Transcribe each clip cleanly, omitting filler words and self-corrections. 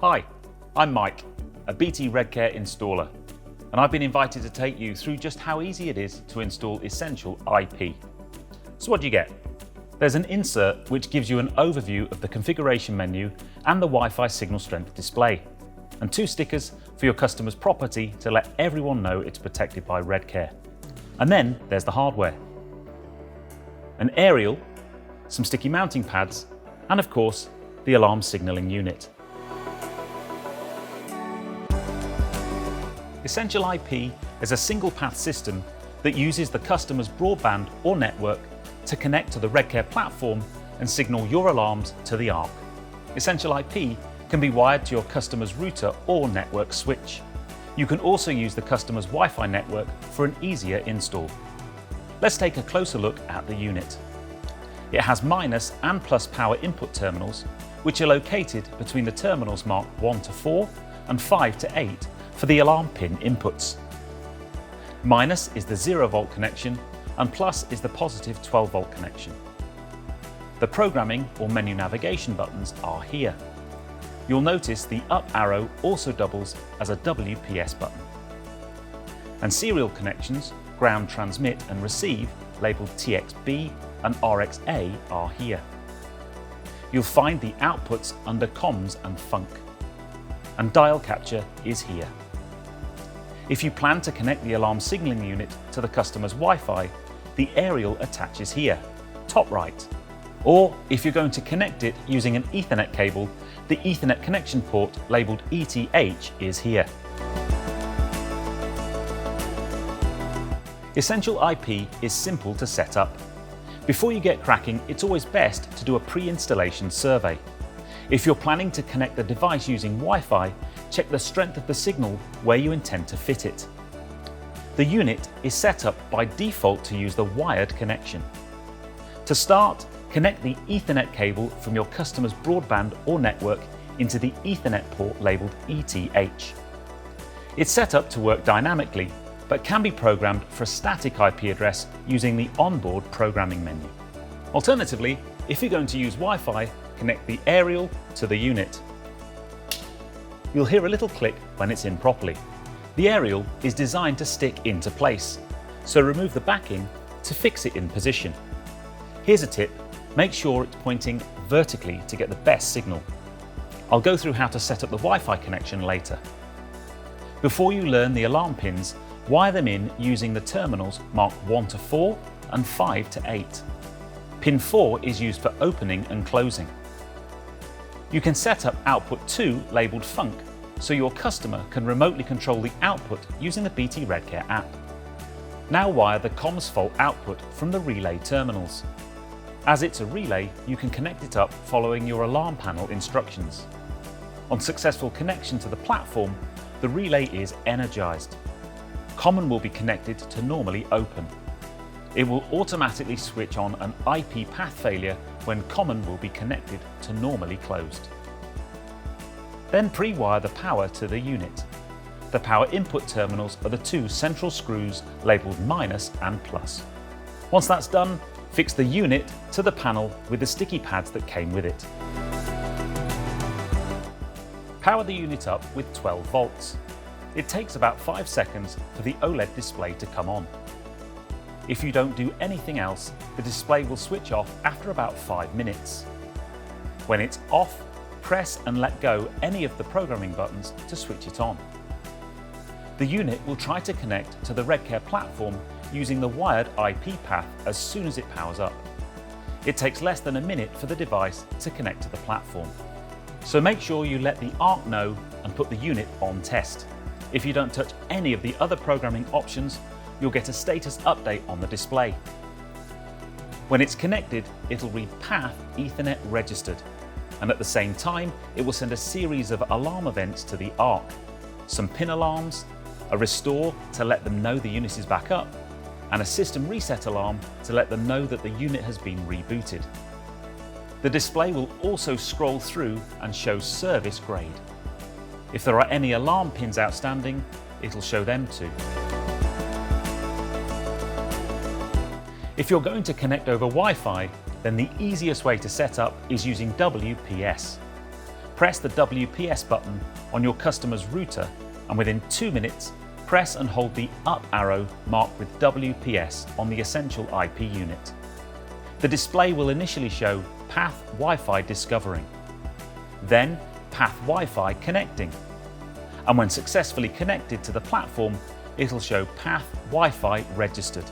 Hi, I'm Mike, a BT Redcare installer, and I've been invited to take you through just how easy it is to install Essential IP. So what do you get? There's an insert which gives you an overview of the configuration menu and the Wi-Fi signal strength display, and 2 stickers for your customer's property to let everyone know it's protected by Redcare. And then there's the hardware. An aerial, some sticky mounting pads, and of course, the alarm signalling unit. Essential IP is a single path system that uses the customer's broadband or network to connect to the Redcare platform and signal your alarms to the ARC. Essential IP can be wired to your customer's router or network switch. You can also use the customer's Wi-Fi network for an easier install. Let's take a closer look at the unit. It has minus and plus power input terminals, which are located between the terminals marked 1 to 4 and 5 to 8 for the alarm pin inputs. Minus is the 0 volt connection and plus is the positive 12 volt connection. The programming or menu navigation buttons are here. You'll notice the up arrow also doubles as a WPS button. And serial connections, ground transmit and receive, labelled TXB and RXA, are here. You'll find the outputs under comms and func. And dial capture is here. If you plan to connect the alarm signalling unit to the customer's Wi-Fi, the aerial attaches here, top right. Or if you're going to connect it using an Ethernet cable, the Ethernet connection port labelled ETH is here. Essential IP is simple to set up. Before you get cracking, it's always best to do a pre-installation survey. If you're planning to connect the device using Wi-Fi, check the strength of the signal where you intend to fit it. The unit is set up by default to use the wired connection. To start, connect the Ethernet cable from your customer's broadband or network into the Ethernet port labelled ETH. It's set up to work dynamically, but can be programmed for a static IP address using the onboard programming menu. Alternatively, if you're going to use Wi-Fi, connect the aerial to the unit. You'll hear a little click when it's in properly. The aerial is designed to stick into place, so remove the backing to fix it in position. Here's a tip: make sure it's pointing vertically to get the best signal. I'll go through how to set up the Wi-Fi connection later. Before you learn the alarm pins, wire them in using the terminals marked 1 to 4 and 5 to 8. Pin 4 is used for opening and closing. You can set up output 2 labelled func, so your customer can remotely control the output using the BT Redcare app. Now wire the comms fault output from the relay terminals. As it's a relay, you can connect it up following your alarm panel instructions. On successful connection to the platform, the relay is energised. Common will be connected to normally open. It will automatically switch on an IP path failure when common will be connected to normally closed. Then pre-wire the power to the unit. The power input terminals are the 2 central screws labelled minus and plus. Once that's done, fix the unit to the panel with the sticky pads that came with it. Power the unit up with 12 volts. It takes about 5 seconds for the OLED display to come on. If you don't do anything else, the display will switch off after about 5 minutes. When it's off, press and let go any of the programming buttons to switch it on. The unit will try to connect to the Redcare platform using the wired IP path as soon as it powers up. It takes less than a minute for the device to connect to the platform. So make sure you let the ARC know and put the unit on test. If you don't touch any of the other programming options, you'll get a status update on the display. When it's connected, it'll read path Ethernet registered, and at the same time, it will send a series of alarm events to the ARC. Some pin alarms, a restore to let them know the unit is back up, and a system reset alarm to let them know that the unit has been rebooted. The display will also scroll through and show service grade. If there are any alarm pins outstanding, it'll show them too. If you're going to connect over Wi-Fi, then the easiest way to set up is using WPS. press the WPS button on your customer's router, and within 2 minutes, press and hold the up arrow marked with WPS on the Essential IP unit. The display will initially show Path Wi-Fi discovering, then Path Wi-Fi connecting, and when successfully connected to the platform, it'll show Path Wi-Fi registered.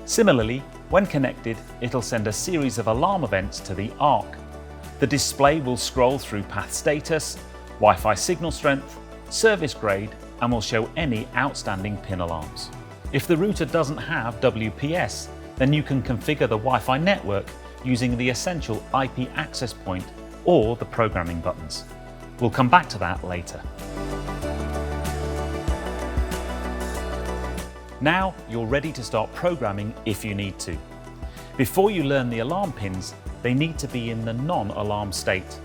Similarly, when connected, it'll send a series of alarm events to the ARC. The display will scroll through path status, Wi-Fi signal strength, service grade, and will show any outstanding PIN alarms. If the router doesn't have WPS, then you can configure the Wi-Fi network using the Essential IP access point or the programming buttons. We'll come back to that later. Now you're ready to start programming if you need to. Before you learn the alarm pins, they need to be in the non-alarm state.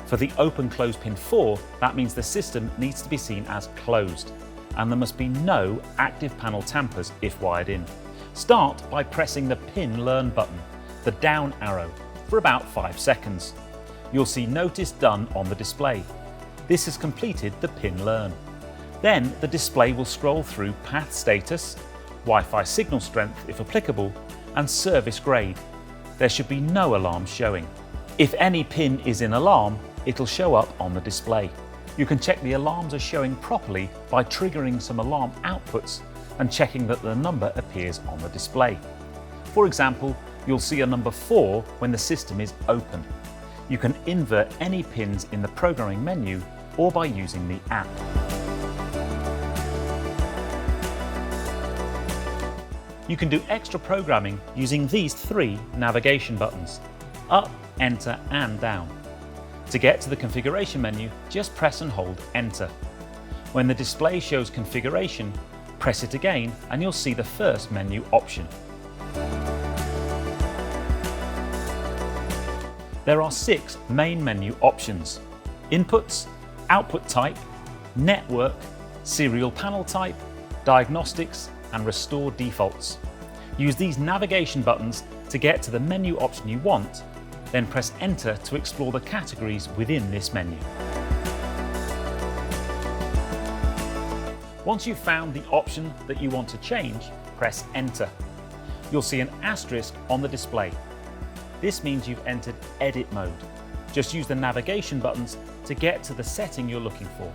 For the open-close pin 4, that means the system needs to be seen as closed, and there must be no active panel tampers if wired in. Start by pressing the Pin Learn button, the down arrow, for about 5 seconds. You'll see Notice Done on the display. This has completed the Pin Learn. Then the display will scroll through path status, Wi-Fi signal strength if applicable, and service grade. There should be no alarms showing. If any pin is in alarm, it'll show up on the display. You can check the alarms are showing properly by triggering some alarm outputs and checking that the number appears on the display. For example, you'll see a number 4 when the system is open. You can invert any pins in the programming menu or by using the app. You can do extra programming using these 3 navigation buttons: up, enter, and down. To get to the configuration menu, just press and hold enter. When the display shows configuration, press it again and you'll see the first menu option. There are 6 main menu options: inputs, output type, network, serial panel type, diagnostics, and restore defaults. Use these navigation buttons to get to the menu option you want, then press enter to explore the categories within this menu. Once you've found the option that you want to change, press enter. You'll see an asterisk on the display. This means you've entered edit mode. Just use the navigation buttons to get to the setting you're looking for.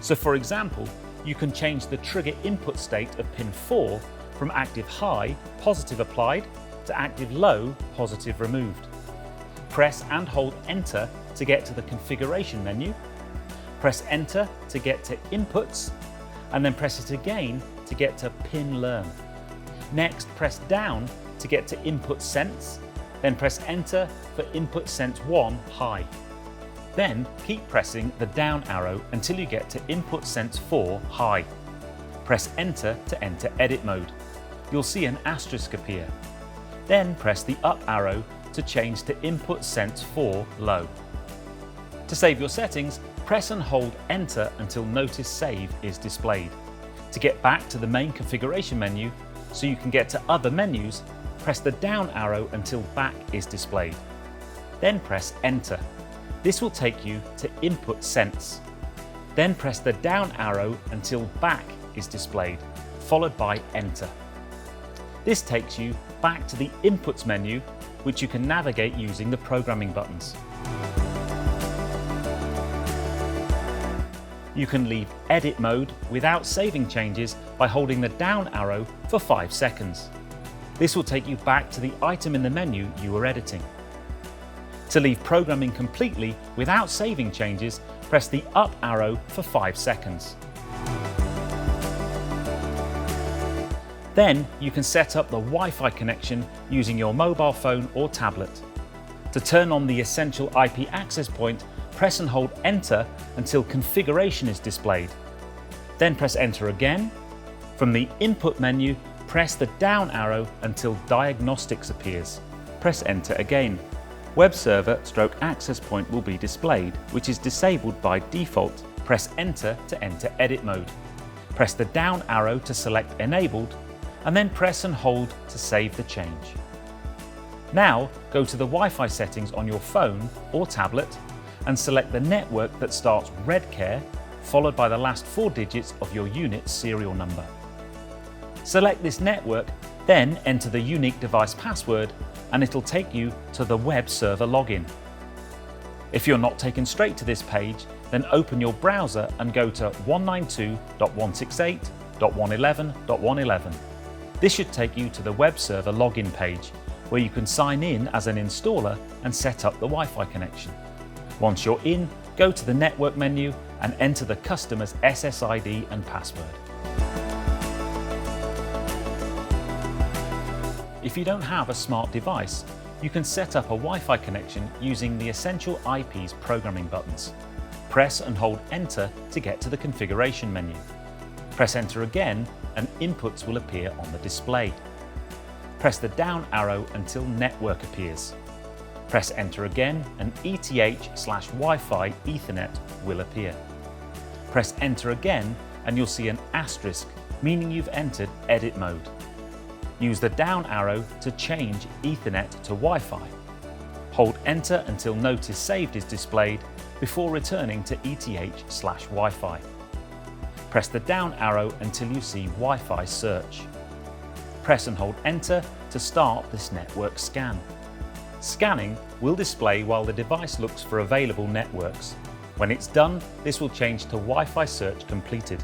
So for example, you can change the trigger input state of pin 4 from active high, positive applied, to active low, positive removed. Press and hold enter to get to the configuration menu. Press enter to get to inputs, and then press it again to get to pin learn. Next, press down to get to input sense, then press enter for input sense 1 high. Then keep pressing the down arrow until you get to input sense 4 high. Press enter to enter edit mode. You'll see an asterisk appear. Then press the up arrow to change to input sense 4 low. To save your settings, press and hold enter until Notice Save is displayed. To get back to the main configuration menu, so you can get to other menus, press the down arrow until back is displayed. Then press enter. This will take you to input sense. Then press the down arrow until back is displayed, followed by enter. This takes you back to the inputs menu, which you can navigate using the programming buttons. You can leave edit mode without saving changes by holding the down arrow for 5 seconds. This will take you back to the item in the menu you were editing. To leave programming completely without saving changes, press the up arrow for 5 seconds. Then you can set up the Wi-Fi connection using your mobile phone or tablet. To turn on the Essential IP access point, press and hold enter until configuration is displayed. Then press enter again. From the input menu, press the down arrow until diagnostics appears. Press enter again. Web server / access point will be displayed, which is disabled by default. Press enter to enter edit mode. Press the down arrow to select enabled, and then press and hold to save the change. Now go to the Wi-Fi settings on your phone or tablet and select the network that starts Redcare, followed by the last 4 digits of your unit's serial number. Select this network, then enter the unique device password, and it'll take you to the web server login. If you're not taken straight to this page, then open your browser and go to 192.168.111.111. This should take you to the web server login page, where you can sign in as an installer and set up the Wi-Fi connection. Once you're in, go to the network menu and enter the customer's SSID and password. If you don't have a smart device, you can set up a Wi-Fi connection using the Essential IP's programming buttons. Press and hold Enter to get to the configuration menu. Press Enter again and inputs will appear on the display. Press the down arrow until Network appears. Press Enter again and ETH/Wi-Fi Ethernet will appear. Press Enter again and you'll see an asterisk, meaning you've entered edit mode. Use the down arrow to change Ethernet to Wi-Fi. Hold Enter until Notice Saved is displayed before returning to ETH/Wi-Fi. Press the down arrow until you see Wi-Fi search. Press and hold Enter to start this network scan. Scanning will display while the device looks for available networks. When it's done, this will change to Wi-Fi search completed.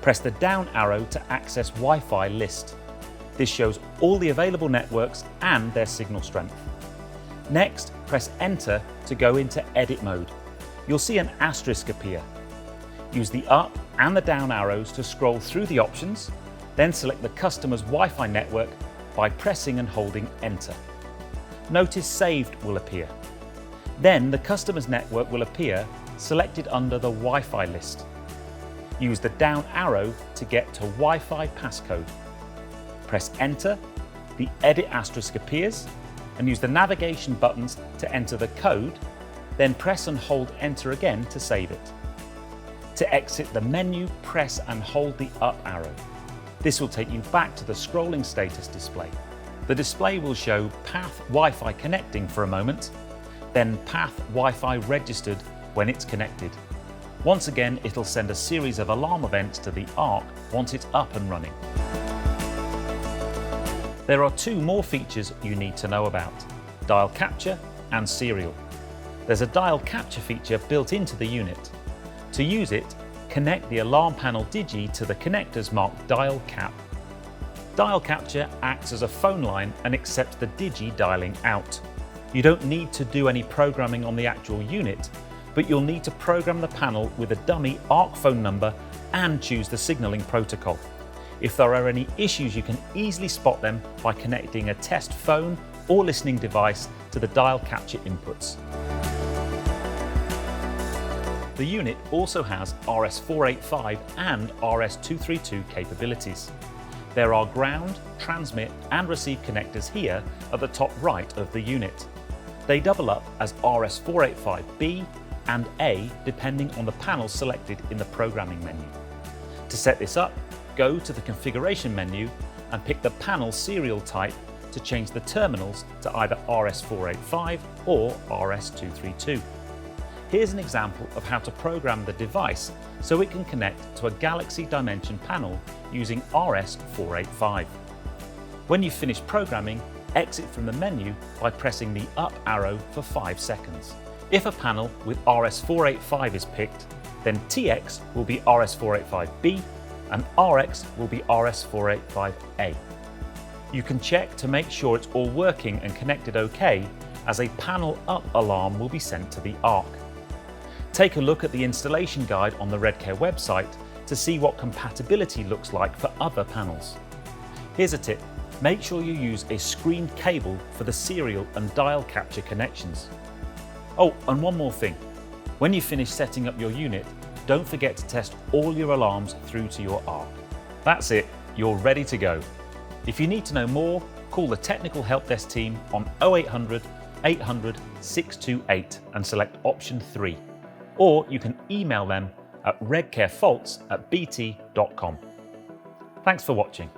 Press the down arrow to access Wi-Fi list. This shows all the available networks and their signal strength. Next, press Enter to go into edit mode. You'll see an asterisk appear. Use the up and the down arrows to scroll through the options, then select the customer's Wi-Fi network by pressing and holding Enter. Notice Saved will appear. Then the customer's network will appear selected under the Wi-Fi list. Use the down arrow to get to Wi-Fi passcode. Press Enter, the edit asterisk appears, and use the navigation buttons to enter the code, then press and hold Enter again to save it. To exit the menu, press and hold the up arrow. This will take you back to the scrolling status display. The display will show path Wi-Fi connecting for a moment, then path Wi-Fi registered when it's connected. Once again, it'll send a series of alarm events to the ARC once it's up and running. There are 2 more features you need to know about: dial capture and serial. There's a dial capture feature built into the unit. To use it, connect the alarm panel digi to the connectors marked dial cap. Dial capture acts as a phone line and accepts the digi dialing out. You don't need to do any programming on the actual unit, but you'll need to program the panel with a dummy ARC phone number and choose the signaling protocol. If there are any issues, you can easily spot them by connecting a test phone or listening device to the dial capture inputs. The unit also has RS485 and RS232 capabilities. There are ground, transmit and receive connectors here at the top right of the unit. They double up as RS485B and A depending on the panel selected in the programming menu. To set this up, go to the configuration menu and pick the panel serial type to change the terminals to either RS485 or RS232. Here's an example of how to program the device so it can connect to a Galaxy Dimension panel using RS485. When you've finished programming, exit from the menu by pressing the up arrow for 5 seconds. If a panel with RS485 is picked, then TX will be RS485B and RX will be RS485A. You can check to make sure it's all working and connected OK, as a panel up alarm will be sent to the ARC. Take a look at the installation guide on the Redcare website to see what compatibility looks like for other panels. Here's a tip: make sure you use a screened cable for the serial and dial capture connections. Oh, and one more thing. When you finish setting up your unit, don't forget to test all your alarms through to your ARC. That's it, you're ready to go. If you need to know more, call the technical help desk team on 0800 800 628 and select option 3. Or you can email them at redcarefaults@bt.com. Thanks for watching.